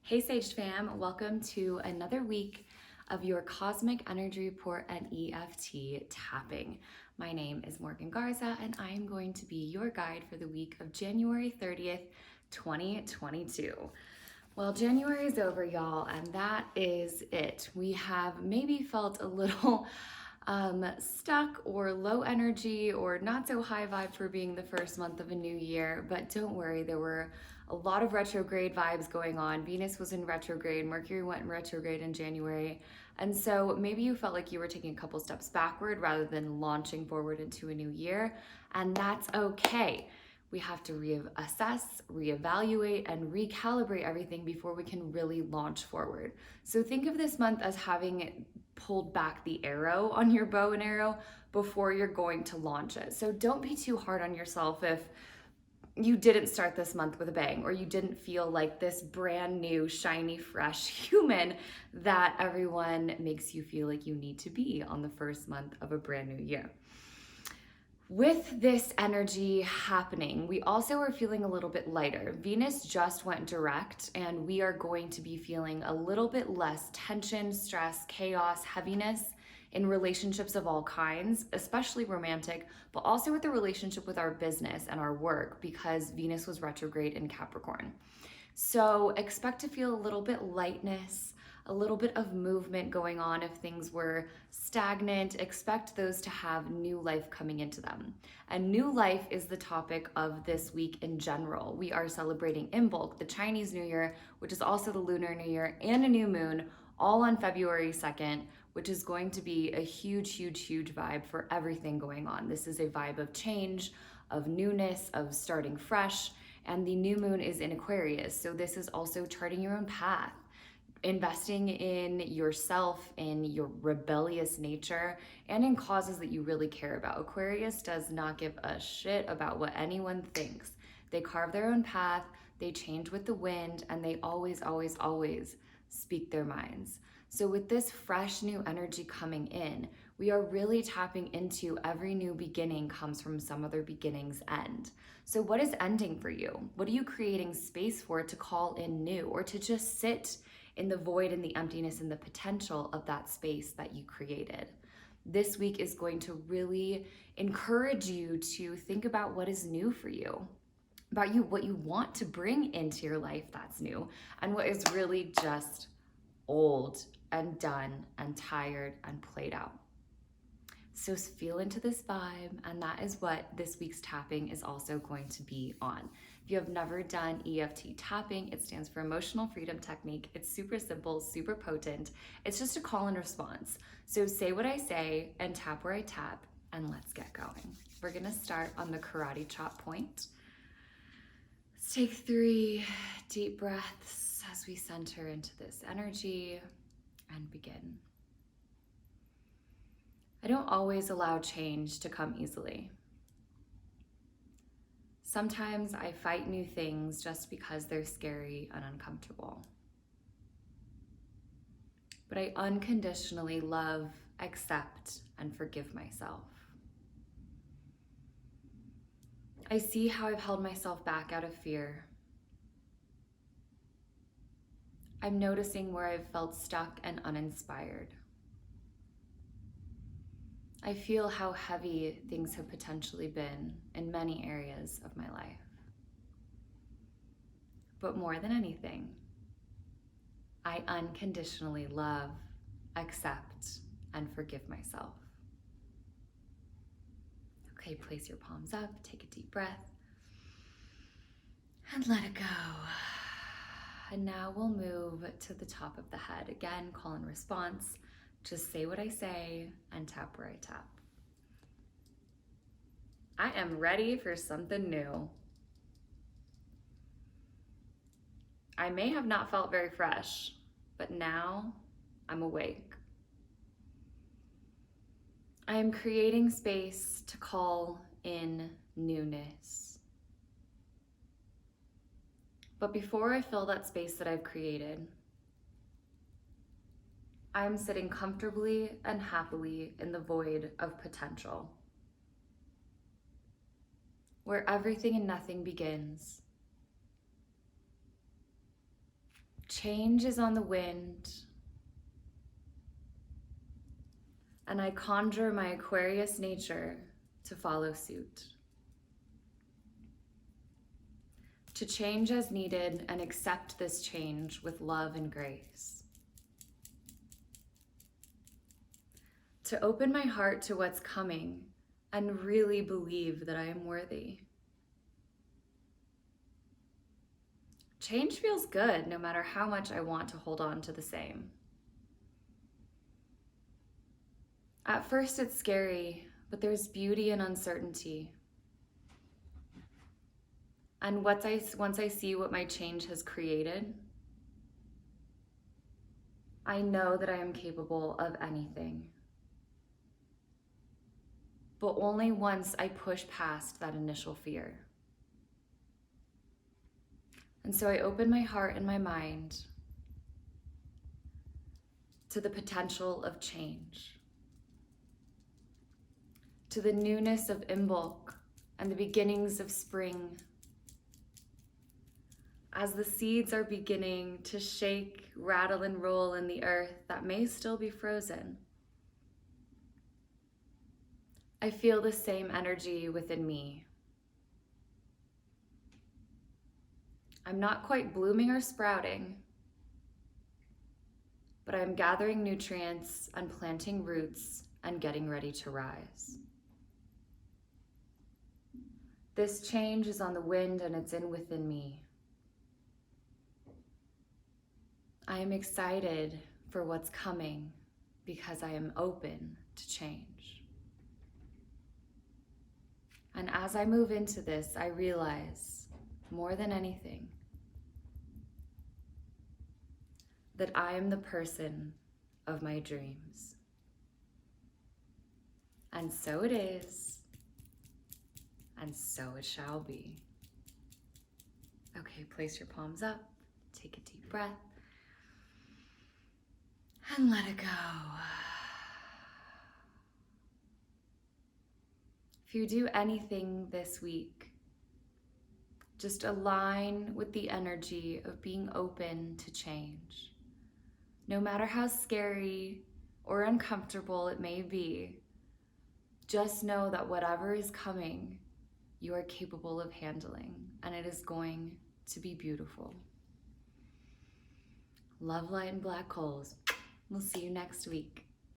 Hey Sage fam, welcome to another week of your Cosmic Energy Report and EFT tapping. My name is Morgan Garza and I am going to be your guide for the week of January 30th, 2022. Well, January is over, y'all, and that is it. We have maybe felt a little stuck or low energy or not so high vibe for being the first month of a new year, but don't worry, there were a lot of retrograde vibes going on. Venus was in retrograde, Mercury went in retrograde in January, and so maybe you felt like you were taking a couple steps backward rather than launching forward into a new year, and that's okay. We have to reassess, reevaluate, and recalibrate everything before we can really launch forward. So think of this month as having pulled back the arrow on your bow and arrow before you're going to launch it. So don't be too hard on yourself if you didn't start this month with a bang, or you didn't feel like this brand new, shiny, fresh human that everyone makes you feel like you need to be on the first month of a brand new year. With this energy happening, we also are feeling a little bit lighter. Venus just went direct, and we are going to be feeling a little bit less tension, stress, chaos, heaviness in relationships of all kinds, especially romantic, but also with the relationship with our business and our work, because Venus was retrograde in Capricorn. So expect to feel a little bit lightness, a little bit of movement going on. If things were stagnant, expect those to have new life coming into them. And new life is the topic of this week in general. We are celebrating Imbolc, the Chinese New Year, which is also the Lunar New Year, and a new moon, all on February 2nd, which is going to be a huge, huge, huge vibe for everything going on. This is a vibe of change, of newness, of starting fresh, and the new moon is in Aquarius. So this is also charting your own path, investing in yourself, in your rebellious nature, and in causes that you really care about. Aquarius does not give a shit about what anyone thinks. They carve their own path, they change with the wind, and they always, always, always speak their minds. So with this fresh new energy coming in, we are really tapping into every new beginning comes from some other beginning's end. So what is ending for you? What are you creating space for to call in new, or to just sit in the void and the emptiness and the potential of that space that you created? This week is going to really encourage you to think about what is new for you, about you, what you want to bring into your life that's new, and what is really just old and done and tired and played out. So feel into this vibe, and that is what this week's tapping is also going to be on. If you have never done EFT tapping, it stands for Emotional Freedom Technique. It's super simple, super potent. It's just a call and response. So say what I say and tap where I tap, and let's get going. We're gonna start on the karate chop point. Let's take 3 deep breaths as we center into this energy and begin. I don't always allow change to come easily. Sometimes I fight new things just because they're scary and uncomfortable. But I unconditionally love, accept, and forgive myself. I see how I've held myself back out of fear. I'm noticing where I've felt stuck and uninspired. I feel how heavy things have potentially been in many areas of my life. But more than anything, I unconditionally love, accept, and forgive myself. Okay, place your palms up, take a deep breath, and let it go. And now we'll move to the top of the head. Again, call and response. Just say what I say and tap where I tap. I am ready for something new. I may have not felt very fresh, but now I'm awake. I am creating space to call in newness. But before I fill that space that I've created, I am sitting comfortably and happily in the void of potential, where everything and nothing begins. Change is on the wind, and I conjure my Aquarius nature to follow suit. To change as needed and accept this change with love and grace. To open my heart to what's coming and really believe that I am worthy. Change feels good no matter how much I want to hold on to the same. At first it's scary, but there's beauty in uncertainty. And once I see what my change has created, I know that I am capable of anything. But only once I push past that initial fear. And so I open my heart and my mind to the potential of change, to the newness of Imbolc and the beginnings of spring. As the seeds are beginning to shake, rattle, and roll in the earth that may still be frozen, I feel the same energy within me. I'm not quite blooming or sprouting, but I'm gathering nutrients and planting roots and getting ready to rise. This change is on the wind and it's in within me. I am excited for what's coming because I am open to change. And as I move into this, I realize, more than anything, that I am the person of my dreams. And so it is, and so it shall be. Okay, place your palms up, take a deep breath, and let it go. If you do anything this week, just align with the energy of being open to change. No matter how scary or uncomfortable it may be, just know that whatever is coming, you are capable of handling, and it is going to be beautiful. Love, light, and black holes. We'll see you next week.